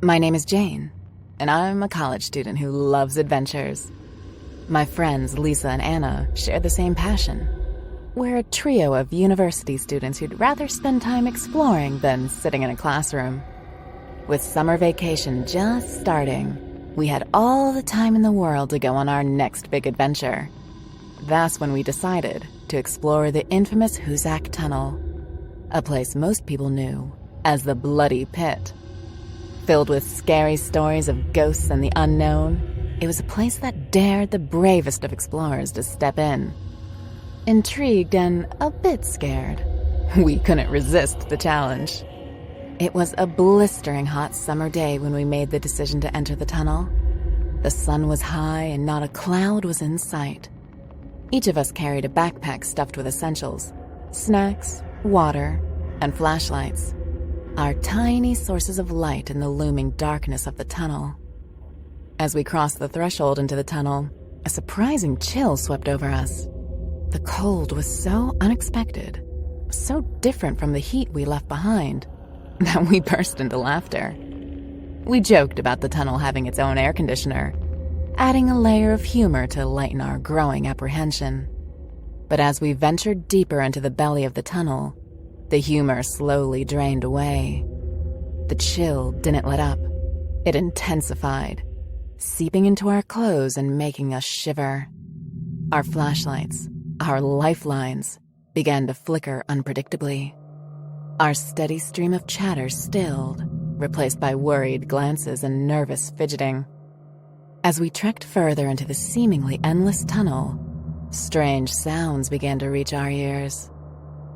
My name is Jane, and I'm a college student who loves adventures. My friends Lisa and Anna share the same passion. We're a trio of university students who'd rather spend time exploring than sitting in a classroom. With summer vacation just starting, we had all the time in the world to go on our next big adventure. That's when we decided to explore the infamous Hoosac Tunnel, a place most people knew as the Bloody Pit. Filled with scary stories of ghosts and the unknown, it was a place that dared the bravest of explorers to step in. Intrigued and a bit scared, we couldn't resist the challenge. It was a blistering hot summer day when we made the decision to enter the tunnel. The sun was high and not a cloud was in sight. Each of us carried a backpack stuffed with essentials, snacks, water, and flashlights. Our tiny sources of light in the looming darkness of the tunnel. As we crossed the threshold into the tunnel, a surprising chill swept over us. The cold was so unexpected, so different from the heat we left behind, that we burst into laughter. We joked about the tunnel having its own air conditioner, adding a layer of humor to lighten our growing apprehension. But as we ventured deeper into the belly of the tunnel, the humor slowly drained away. The chill didn't let up. It intensified, seeping into our clothes and making us shiver. Our flashlights, our lifelines, began to flicker unpredictably. Our steady stream of chatter stilled, replaced by worried glances and nervous fidgeting. As we trekked further into the seemingly endless tunnel, strange sounds began to reach our ears.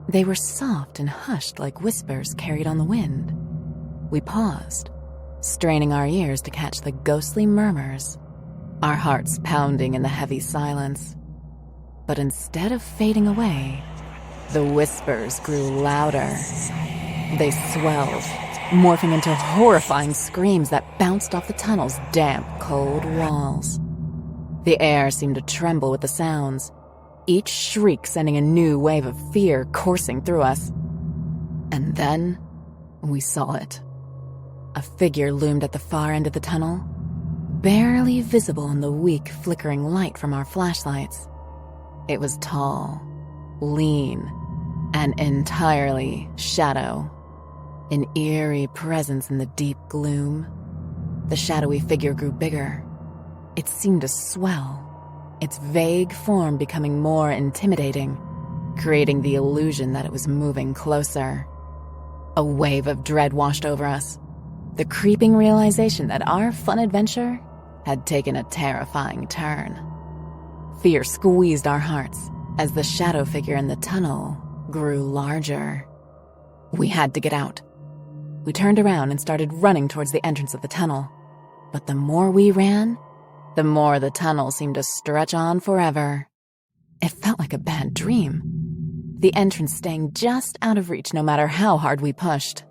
They were soft and hushed like whispers carried on the wind. We paused, straining our ears to catch the ghostly murmurs, our hearts pounding in the heavy silence. But instead of fading away, the whispers grew louder. They swelled, morphing into horrifying screams that bounced off the tunnel's damp, cold walls. The air seemed to tremble with the sounds, each shriek sending a new wave of fear coursing through us. And then we saw it. A figure loomed at the far end of the tunnel, barely visible in the weak, flickering light from our flashlights. It was tall, lean, and entirely shadow. An eerie presence in the deep gloom. The shadowy figure grew bigger. It seemed to swell, its vague form becoming more intimidating, creating the illusion that it was moving closer. A wave of dread washed over us, the creeping realization that our fun adventure had taken a terrifying turn. Fear squeezed our hearts as the shadow figure in the tunnel grew larger. We had to get out. We turned around and started running towards the entrance of the tunnel. But the more we ran, the more the tunnel seemed to stretch on forever. It felt like a bad dream, the entrance staying just out of reach no matter how hard we pushed.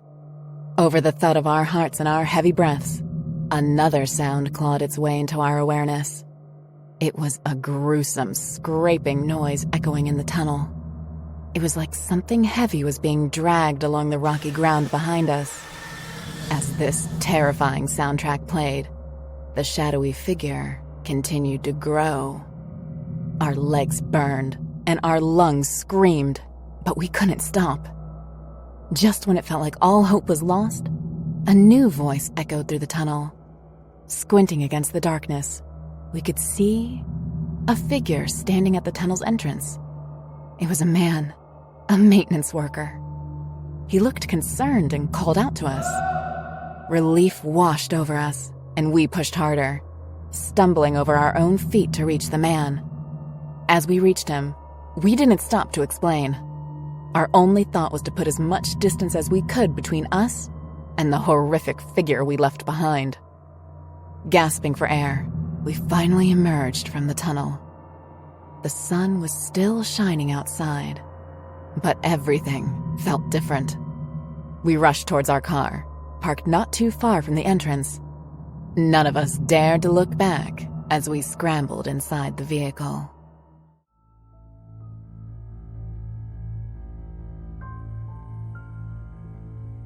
Over the thud of our hearts and our heavy breaths, another sound clawed its way into our awareness. It was a gruesome, scraping noise echoing in the tunnel. It was like something heavy was being dragged along the rocky ground behind us. As this terrifying soundtrack played, the shadowy figure continued to grow. Our legs burned and our lungs screamed, but we couldn't stop. Just when it felt like all hope was lost, a new voice echoed through the tunnel. Squinting against the darkness, we could see a figure standing at the tunnel's entrance. It was a man, a maintenance worker. He looked concerned and called out to us. Relief washed over us, and we pushed harder, stumbling over our own feet to reach the man. As we reached him, we didn't stop to explain. Our only thought was to put as much distance as we could between us and the horrific figure we left behind. Gasping for air, we finally emerged from the tunnel. The sun was still shining outside, but everything felt different. We rushed towards our car, parked not too far from the entrance. None of us dared to look back as we scrambled inside the vehicle.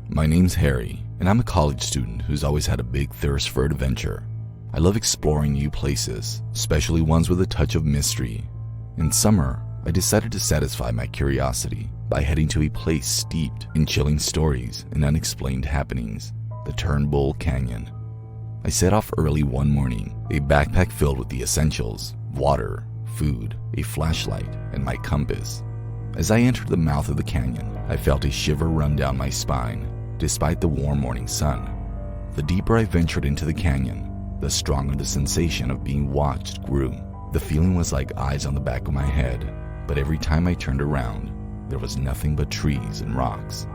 My name's Harry, and I'm a college student who's always had a big thirst for adventure. I love exploring new places, especially ones with a touch of mystery. In summer, I decided to satisfy my curiosity by heading to a place steeped in chilling stories and unexplained happenings, the Turnbull Canyon. I set off early one morning, a backpack filled with the essentials: water, food, a flashlight, and my compass. As I entered the mouth of the canyon, I felt a shiver run down my spine, despite the warm morning sun. The deeper I ventured into the canyon, the stronger the sensation of being watched grew. The feeling was like eyes on the back of my head, but every time I turned around, there was nothing but trees and rocks.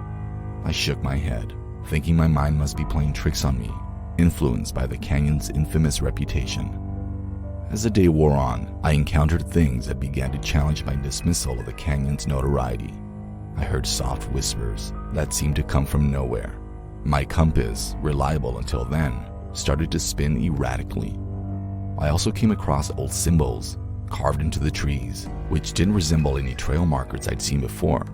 I shook my head, thinking my mind must be playing tricks on me, influenced by the canyon's infamous reputation. As the day wore on, I encountered things that began to challenge my dismissal of the canyon's notoriety. I heard soft whispers that seemed to come from nowhere. My compass, reliable until then, started to spin erratically. I also came across old symbols carved into the trees, which didn't resemble any trail markers I'd seen before.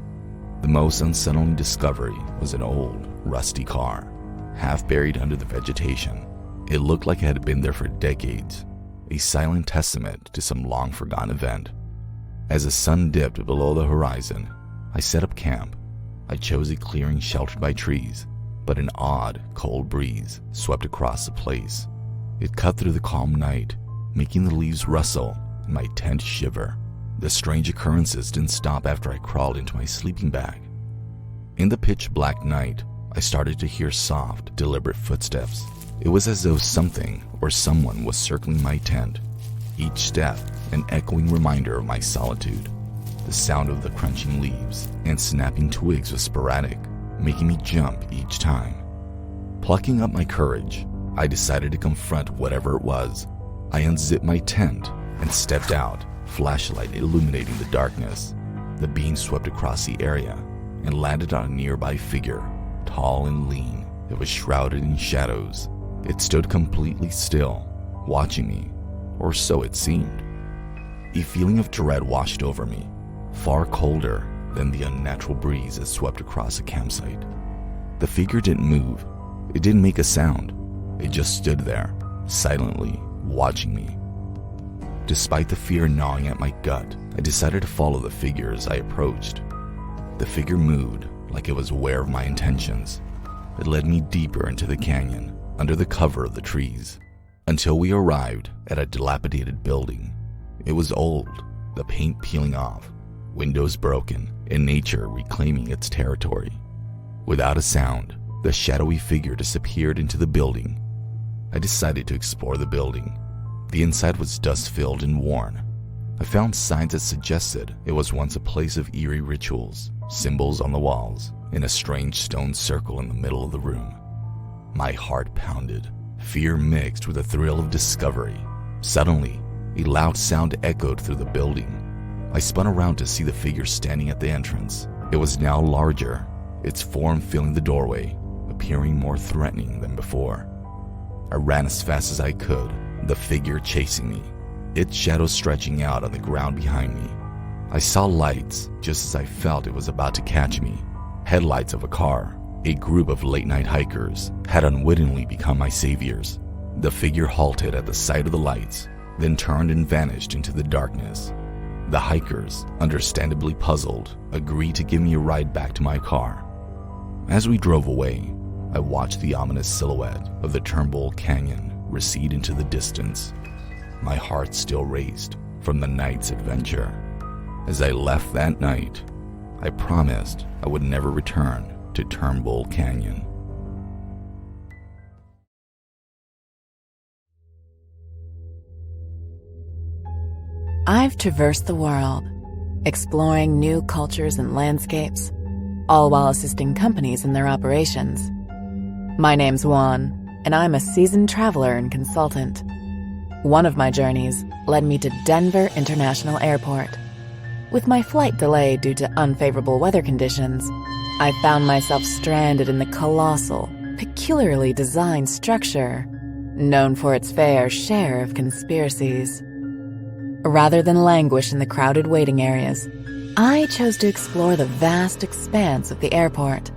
The most unsettling discovery was an old, rusty car, half buried under the vegetation. It looked like it had been there for decades, a silent testament to some long-forgotten event. As the sun dipped below the horizon, I set up camp. I chose a clearing sheltered by trees, but an odd, cold breeze swept across the place. It cut through the calm night, making the leaves rustle and my tent shiver. The strange occurrences didn't stop after I crawled into my sleeping bag. In the pitch-black night, I started to hear soft, deliberate footsteps. It was as though something or someone was circling my tent, each step an echoing reminder of my solitude. The sound of the crunching leaves and snapping twigs was sporadic, making me jump each time. Plucking up my courage, I decided to confront whatever it was. I unzipped my tent and stepped out, flashlight illuminating the darkness. The beam swept across the area and landed on a nearby figure, tall and lean. It was shrouded in shadows. It stood completely still, watching me, or so it seemed. A feeling of dread washed over me, far colder than the unnatural breeze that swept across the campsite. The figure didn't move. It didn't make a sound. It just stood there, silently watching me. Despite the fear gnawing at my gut, I decided to follow the figure as I approached. The figure moved like it was aware of my intentions. It led me deeper into the canyon, under the cover of the trees, until we arrived at a dilapidated building. It was old, the paint peeling off, windows broken, and nature reclaiming its territory. Without a sound, the shadowy figure disappeared into the building. I decided to explore the building. The inside was dust-filled and worn. I found signs that suggested it was once a place of eerie rituals, symbols on the walls, and a strange stone circle in the middle of the room. My heart pounded, fear mixed with a thrill of discovery. Suddenly, a loud sound echoed through the building. I spun around to see the figure standing at the entrance. It was now larger, its form filling the doorway, appearing more threatening than before. I ran as fast as I could, the figure chasing me, its shadow stretching out on the ground behind me. I saw lights just as I felt it was about to catch me. Headlights of a car. A group of late-night hikers had unwittingly become my saviors. The figure halted at the sight of the lights, then turned and vanished into the darkness. The hikers, understandably puzzled, agreed to give me a ride back to my car. As we drove away, I watched the ominous silhouette of the Turnbull Canyon recede into the distance. My heart still raced from the night's adventure. As I left that night, I promised I would never return to Turnbull Canyon. I've traversed the world, exploring new cultures and landscapes, all while assisting companies in their operations. My name's Juan, and I'm a seasoned traveler and consultant. One of my journeys led me to Denver International Airport. With my flight delayed due to unfavorable weather conditions, I found myself stranded in the colossal, peculiarly designed structure, known for its fair share of conspiracies. Rather than languish in the crowded waiting areas, I chose to explore the vast expanse of the airport.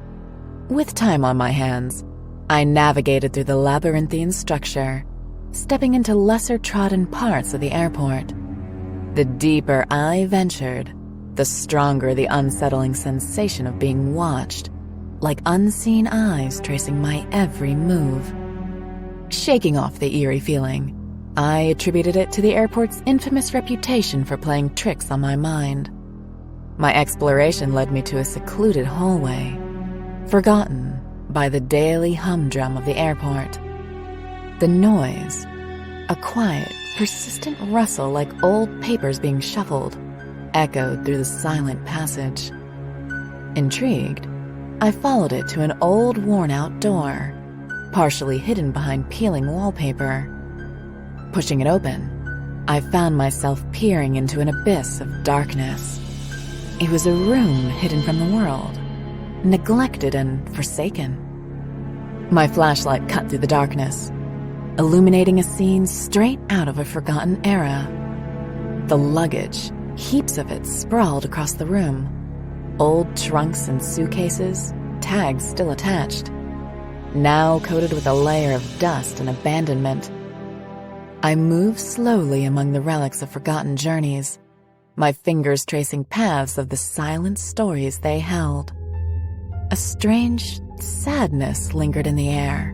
With time on my hands, I navigated through the labyrinthine structure, stepping into lesser-trodden parts of the airport. The deeper I ventured, the stronger the unsettling sensation of being watched, like unseen eyes tracing my every move. Shaking off the eerie feeling, I attributed it to the airport's infamous reputation for playing tricks on my mind. My exploration led me to a secluded hallway, forgotten by the daily humdrum of the airport. The noise, a quiet, persistent rustle like old papers being shuffled, echoed through the silent passage. Intrigued, I followed it to an old, worn-out door, partially hidden behind peeling wallpaper. Pushing it open, I found myself peering into an abyss of darkness. It was a room hidden from the world, neglected and forsaken. My flashlight cut through the darkness, illuminating a scene straight out of a forgotten era. The luggage, heaps of it sprawled across the room. Old trunks and suitcases, tags still attached, now coated with a layer of dust and abandonment. I moved slowly among the relics of forgotten journeys, my fingers tracing paths of the silent stories they held. A strange sadness lingered in the air,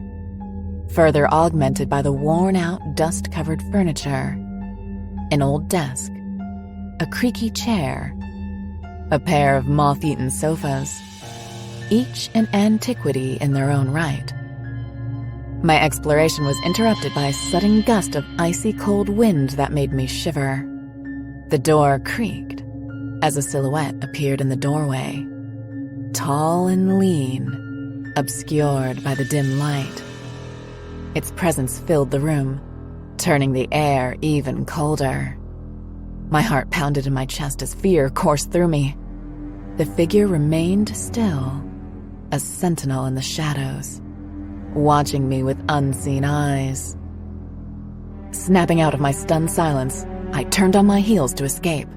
further augmented by the worn-out, dust-covered furniture. An old desk, a creaky chair, a pair of moth-eaten sofas, each an antiquity in their own right. My exploration was interrupted by a sudden gust of icy cold wind that made me shiver. The door creaked as a silhouette appeared in the doorway, tall and lean, obscured by the dim light. Its presence filled the room, turning the air even colder. My heart pounded in my chest as fear coursed through me. The figure remained still, a sentinel in the shadows, watching me with unseen eyes. Snapping out of my stunned silence, I turned on my heels to escape.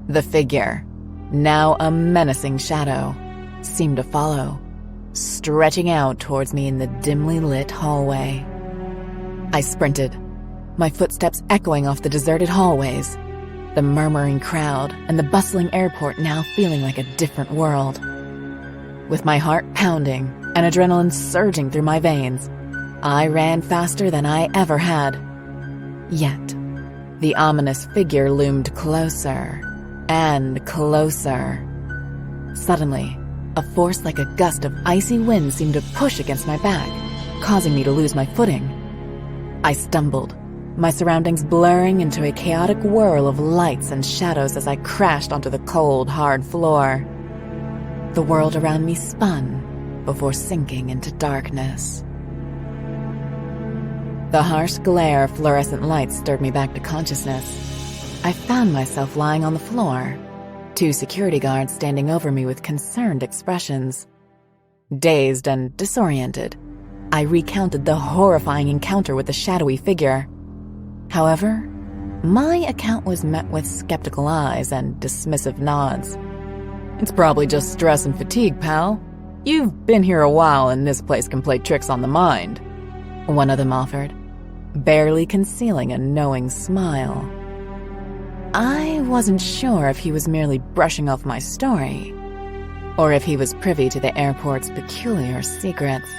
The figure, now a menacing shadow, seemed to follow, stretching out towards me in the dimly lit hallway. I sprinted, my footsteps echoing off the deserted hallways, the murmuring crowd and the bustling airport now feeling like a different world. With my heart pounding and adrenaline surging through my veins, I ran faster than I ever had. Yet, the ominous figure loomed closer and closer. Suddenly, a force like a gust of icy wind seemed to push against my back, causing me to lose my footing. I stumbled, my surroundings blurring into a chaotic whirl of lights and shadows as I crashed onto the cold, hard floor. The world around me spun before sinking into darkness. The harsh glare of fluorescent lights stirred me back to consciousness. I found myself lying on the floor, two security guards standing over me with concerned expressions. Dazed and disoriented, I recounted the horrifying encounter with the shadowy figure. However, my account was met with skeptical eyes and dismissive nods. "It's probably just stress and fatigue, pal. You've been here a while and this place can play tricks on the mind," one of them offered, barely concealing a knowing smile. I wasn't sure if he was merely brushing off my story, or if he was privy to the airport's peculiar secrets.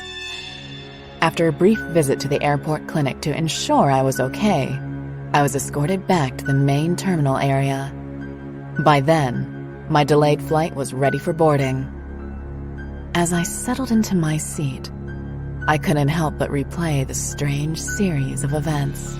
After a brief visit to the airport clinic to ensure I was okay, I was escorted back to the main terminal area. By then, my delayed flight was ready for boarding. As I settled into my seat, I couldn't help but replay the strange series of events.